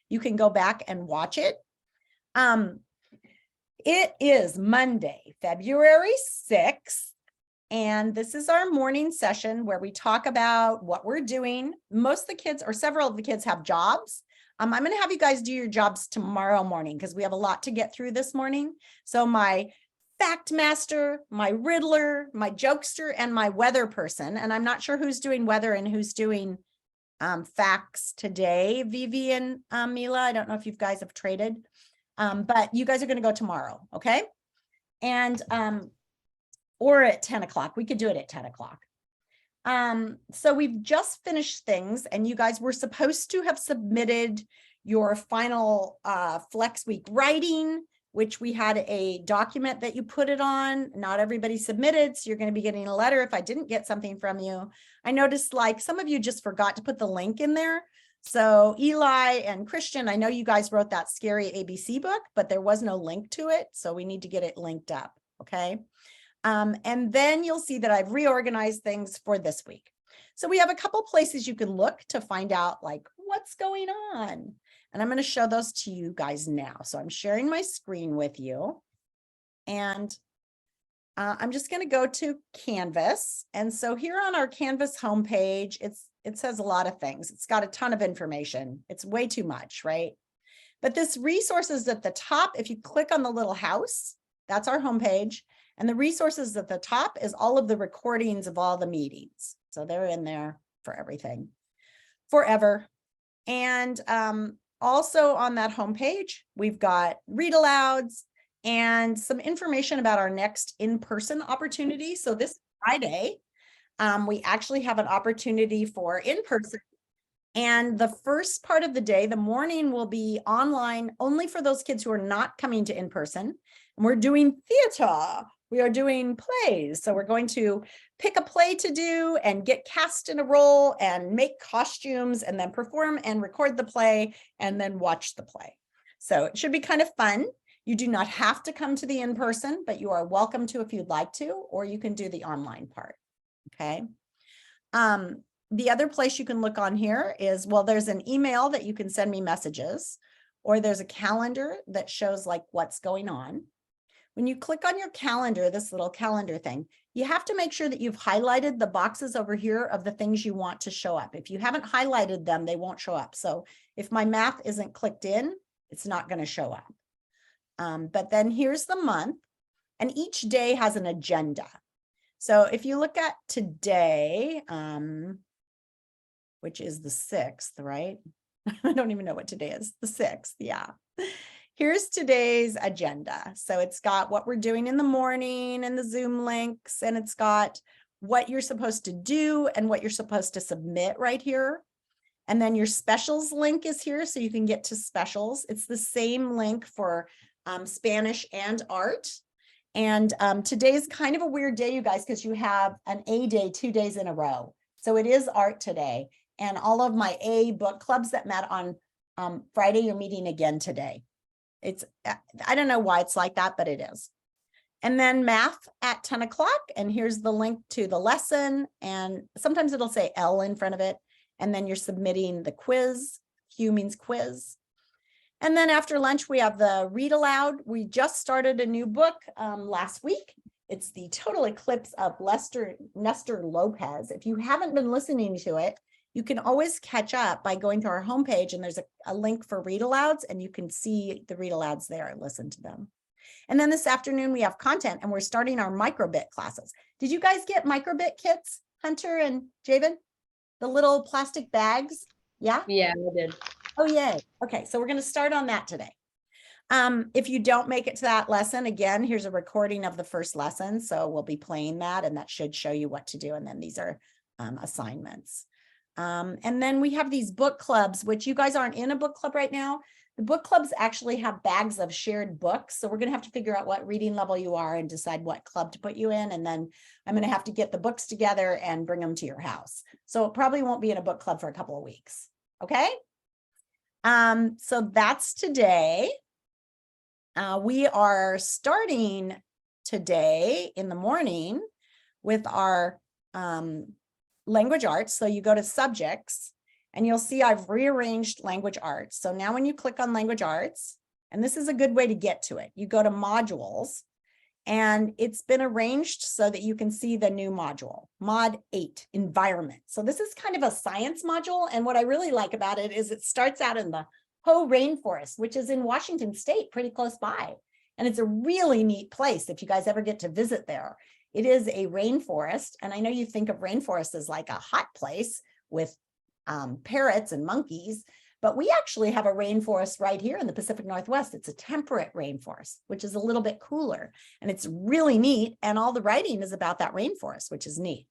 You can go back and watch it. It is Monday, February 6th. And this is our morning session where we talk about what we're doing. Most of the kids, or several of the kids, have jobs. I'm going to have you guys do your jobs tomorrow morning because we have a lot to get through this morning. So my fact master, my riddler, my jokester, and my weather person. And I'm not sure who's doing weather and who's doing facts today, Vivi and Mila. I don't know if you guys have traded, but you guys are going to go tomorrow, okay? And or at 10 o'clock. We could do it at 10 o'clock. So we've just finished things, and you guys were supposed to have submitted your final Flex Week writing, which we had a document that you put it on. Not everybody submitted, so you're going to be getting a letter if I didn't get something from you. I noticed like some of you just forgot to put the link in there. So Eli and Christian, I know you guys wrote that scary ABC book, but there was no link to it. So we need to get it linked up, okay? And then you'll see that I've reorganized things for this week. So we have a couple places you can look to find out like what's going on. And I'm going to show those to you guys now. So I'm sharing my screen with you. And I'm just going to go to Canvas. And so here on our Canvas homepage, it says a lot of things. It's got a ton of information. It's way too much, right? But this resources at the top, if you click on the little house, that's our homepage. And the resources at the top is all of the recordings of all the meetings. So they're in there for everything, forever. And also on that homepage, we've got read alouds and some information about our next in-person opportunity. So this Friday, we actually have an opportunity for in-person. And the first part of the day, the morning, will be online only for those kids who are not coming to in-person. And we're doing theater. We are doing plays. So we're going to pick a play to do and get cast in a role and make costumes and then perform and record the play and then watch the play. So it should be kind of fun. You do not have to come to the in-person, but you are welcome to if you'd like to, or you can do the online part, okay? The other place you can look on here is, well, there's an email that you can send me messages, or there's a calendar that shows like what's going on. When you click on your calendar, this little calendar thing, you have to make sure that you've highlighted the boxes over here of the things you want to show up. If you haven't highlighted them, they won't show up. So if my math isn't clicked in, it's not going to show up. But then here's the month, and each day has an agenda. So if you look at today, which is the 6th, right? I don't even know what today is, the 6th, yeah. Here's today's agenda. So it's got what we're doing in the morning and the Zoom links, and it's got what you're supposed to do and what you're supposed to submit right here. And then your specials link is here, so you can get to specials. It's the same link for Spanish and art. And today is kind of a weird day, you guys, because you have an A day 2 days in a row. So it is art today. And all of my A book clubs that met on Friday, you're meeting again today. I don't know why it's like that, but it is. And then math at 10 o'clock. And here's the link to the lesson. And sometimes it'll say L in front of it. And then you're submitting the quiz. Q means quiz. And then after lunch, we have the read aloud. We just started a new book last week. It's The Total Eclipse of Nestor Lopez. If you haven't been listening to it, you can always catch up by going to our homepage, and there's a link for read alouds, and you can see the read alouds there and listen to them. And then this afternoon we have content, and we're starting our microbit classes. Did you guys get microbit kits, Hunter and Javen? The little plastic bags? Yeah? Yeah, I did. Oh, yay. Okay, so we're going to start on that today. If you don't make it to that lesson, again, here's a recording of the first lesson. So we'll be playing that, and that should show you what to do. And then these are assignments. And then we have these book clubs, which you guys aren't in a book club right now. The book clubs actually have bags of shared books. So we're going to have to figure out what reading level you are and decide what club to put you in. And then I'm going to have to get the books together and bring them to your house. So it probably won't be in a book club for a couple of weeks. Okay. So that's today. We are starting today in the morning with our language arts. So you go to subjects, And you'll see I've rearranged language arts. So now when you click on language arts, and this is a good way to get to it, you go to modules, and it's been arranged so that you can see the new module, Mod 8, environment. So this is kind of a science module. And what I really like about it is it starts out in the Hoh Rainforest, which is in Washington State, pretty close by. And it's a really neat place if you guys ever get to visit there. It is a rainforest. And I know you think of rainforest as like a hot place with parrots and monkeys, but we actually have a rainforest right here in the Pacific Northwest. It's a temperate rainforest, which is a little bit cooler, and it's really neat. And all the writing is about that rainforest, which is neat.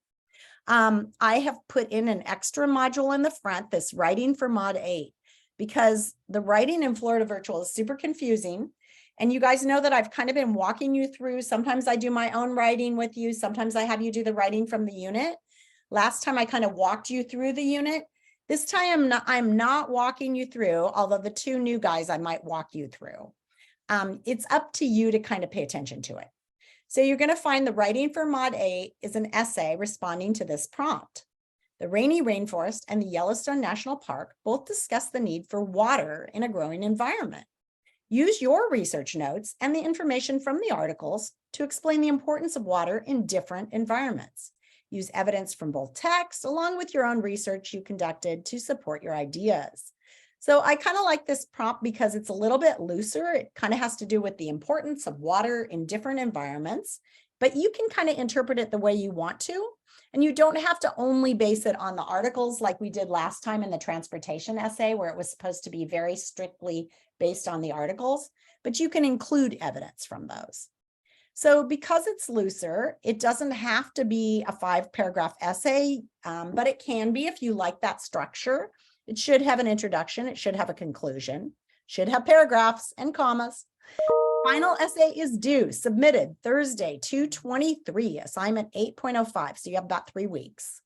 I have put in an extra module in the front, this writing for Mod 8, because the writing in Florida Virtual is super confusing. And you guys know that I've kind of been walking you through. Sometimes I do my own writing with you. Sometimes I have you do the writing from the unit. Last time I kind of walked you through the unit. This time I'm not walking you through, although the two new guys I might walk you through. It's up to you to kind of pay attention to it. So you're going to find the writing for Mod 8 is an essay responding to this prompt. The Rainy Rainforest and the Yellowstone National Park both discuss the need for water in a growing environment. Use your research notes and the information from the articles to explain the importance of water in different environments. Use evidence from both texts along with your own research you conducted to support your ideas. So I kind of like this prompt because it's a little bit looser. It kind of has to do with the importance of water in different environments, but you can kind of interpret it the way you want to. And you don't have to only base it on the articles like we did last time in the transportation essay, where it was supposed to be very strictly based on the articles, but you can include evidence from those. So because it's looser, it doesn't have to be a 5-paragraph essay, but it can be if you like that structure. It should have an introduction. It should have a conclusion, should have paragraphs and commas. Final essay is due, submitted Thursday, 2/23, assignment 8.05. So you have about 3 weeks.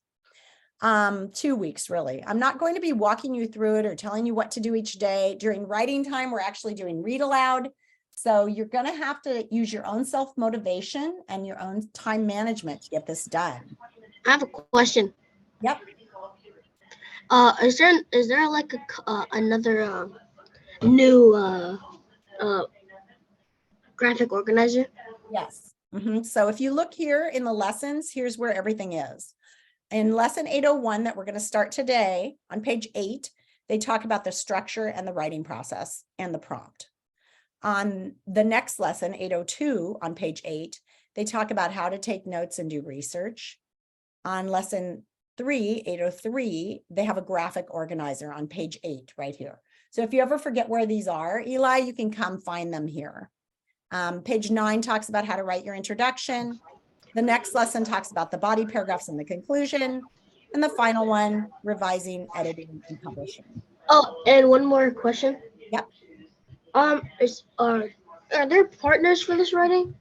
2 weeks, really. I'm not going to be walking you through it or telling you what to do each day. During writing time, we're actually doing read aloud. So you're going to have to use your own self-motivation and your own time management to get this done. I have a question. Yep. Is there like another new graphic organizer? Yes. So if you look here in the lessons, here's where everything is. In lesson 801 that we're going to start today on page 8, they talk about the structure and the writing process and the prompt. On the next lesson, 802 on page 8, they talk about how to take notes and do research. On lesson 3, 803, they have a graphic organizer on page 8 right here. So if you ever forget where these are, Eli, you can come find them here. Page 9 talks about how to write your introduction. The next lesson talks about the body paragraphs and the conclusion. And the final one, revising, editing, and publishing. Oh, and one more question. Yep. Are there partners for this writing?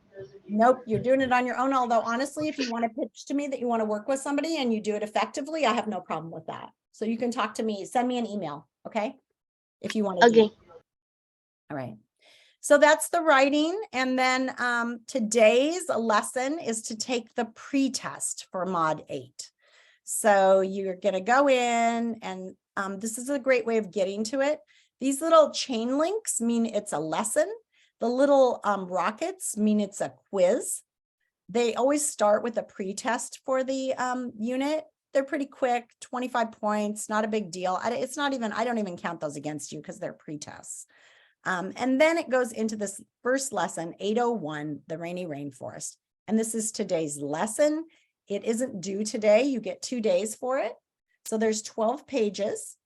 Nope, you're doing it on your own. Although honestly, if you want to pitch to me that you want to work with somebody and you do it effectively, I have no problem with that. So you can talk to me, send me an email, okay? If you want to. Okay. All right. So that's the writing. And then today's lesson is to take the pretest for Mod 8. So you're going to go in and this is a great way of getting to it. These little chain links mean it's a lesson. The little rockets mean it's a quiz. They always start with a pretest for the unit. They're pretty quick, 25 points, not a big deal. It's not even, I don't even count those against you because they're pretests. And then it goes into this first lesson, 801, the Rainy Rainforest. And this is today's lesson. It isn't due today. You get 2 days for it. So there's 12 pages.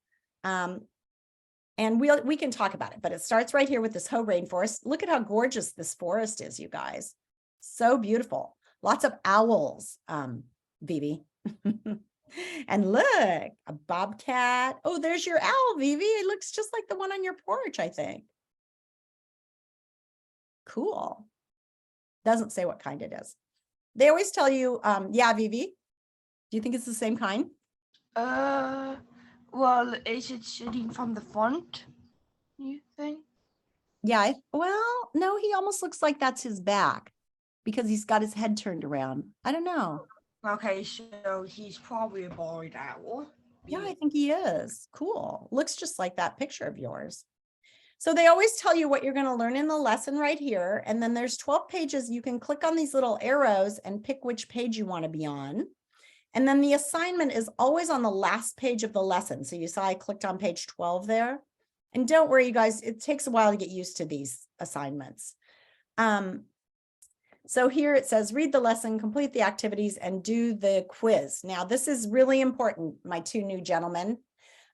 And we can talk about it, but it starts right here with this Hoh Rainforest. Look at how gorgeous this forest is, you guys. So beautiful. Lots of owls, Vivi. And look, a bobcat. Oh, there's your owl, Vivi. It looks just like the one on your porch, I think. Cool. Doesn't say what kind it is. They always tell you, yeah, Vivi. Do you think it's the same kind? Well, is it sitting from the front, you think? Yeah, well, no, he almost looks like that's his back because he's got his head turned around. I don't know. Okay, so he's probably a barred owl. Yeah, I think he is. Cool. Looks just like that picture of yours. So they always tell you what you're going to learn in the lesson right here. And then there's 12 pages. You can click on these little arrows and pick which page you want to be on. And then the assignment is always on the last page of the lesson. So you saw I clicked on page 12 there. And don't worry, you guys, it takes a while to get used to these assignments. So here it says, read the lesson, complete the activities, and do the quiz. Now, this is really important, my two new gentlemen.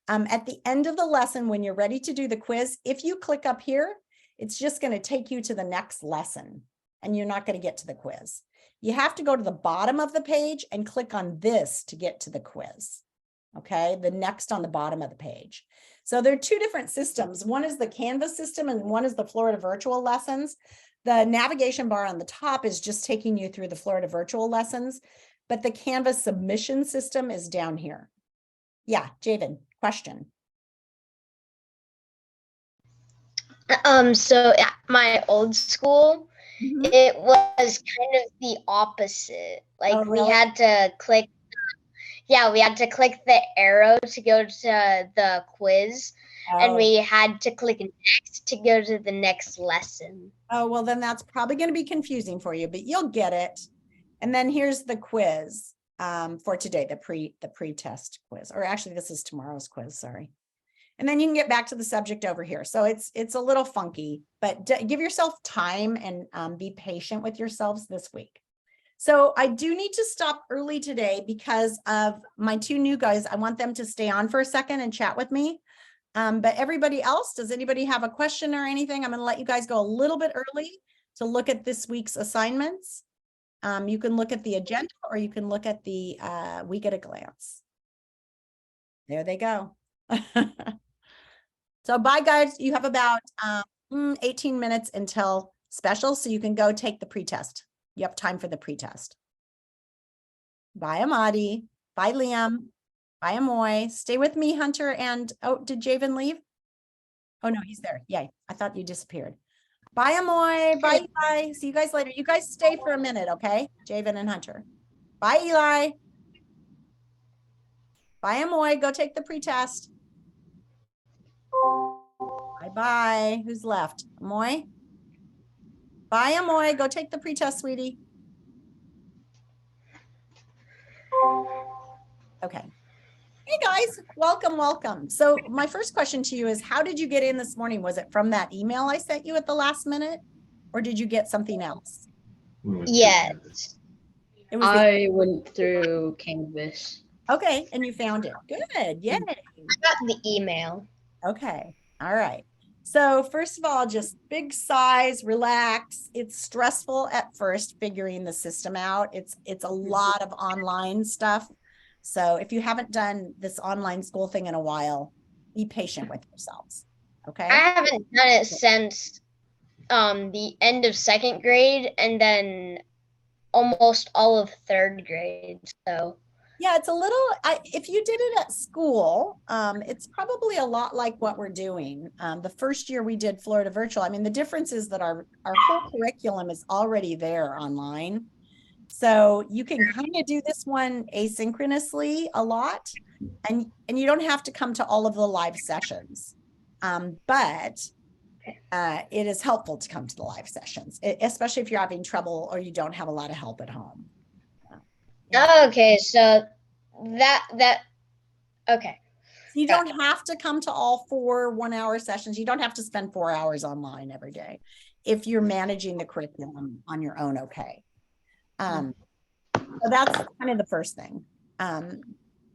At the end of the lesson, when you're ready to do the quiz, if you click up here, it's just going to take you to the next lesson, and you're not going to get to the quiz. You have to go to the bottom of the page and click on this to get to the quiz. Okay, the next on the bottom of the page. So there are two different systems. One is the Canvas system and one is the Florida Virtual Lessons. The navigation bar on the top is just taking you through the Florida Virtual Lessons, but the Canvas submission system is down here. Yeah, Javen, question. So at my old school, Mhm. it was kind of the opposite. Like Oh, we really? had to click, yeah, we had to click the arrow to go to the quiz, and Oh. we had to click next to go to the next lesson. Oh, well, then that's probably going to be confusing for you, but you'll get it. And then here's the quiz for today, the pre-test quiz, or actually this is tomorrow's quiz, sorry. And then you can get back to the subject over here. So it's a little funky, but give yourself time and be patient with yourselves this week. So I do need to stop early today because of my two new guys. I want them to stay on for a second and chat with me. But everybody else, does anybody have a question or anything? I'm going to let you guys go a little bit early to look at this week's assignments. You can look at the agenda or you can look at the week at a glance. There they go. So bye guys, you have about 18 minutes until special, so you can go take the pretest. You have time for the pretest. Bye Amadi, bye Liam, bye Amoy. Stay with me, Hunter, and oh, did Javen leave? Oh no, he's there. Yay, I thought you disappeared. Bye Amoy, bye Eli. See you guys later. You guys stay for a minute, okay? Javen and Hunter. Bye Eli. Bye Amoy, go take the pretest. Bye-bye. Who's left? Amoy? Bye, Amoy. Go take the pretest, sweetie. Okay. Hey, guys. Welcome, welcome. So my first question to you is, how did you get in this morning? Was it from that email I sent you at the last minute? Or did you get something else? Yes. It was I went through Canvas. okay, and you found it. Good. Yay. I got the email. Okay. All right. So first of all, just big sighs, relax. It's stressful at first figuring the system out. It's a lot of online stuff. So if you haven't done this online school thing in a while, be patient with yourselves. Okay. I haven't done it since the end of second grade and then almost all of third grade. So Yeah, it's a little, if you did it at school, it's probably a lot like what we're doing. The first year we did Florida Virtual. I mean, the difference is that our whole curriculum is already there online. So you can kind of do this one asynchronously a lot, and you don't have to come to all of the live sessions. But it is helpful to come to the live sessions, especially if you're having trouble or you don't have a lot of help at home. okay, so that okay. You don't have to come to all 4 1-hour sessions. You don't have to spend 4 hours online every day if you're managing the curriculum on your own. Okay. So that's kind of the first thing.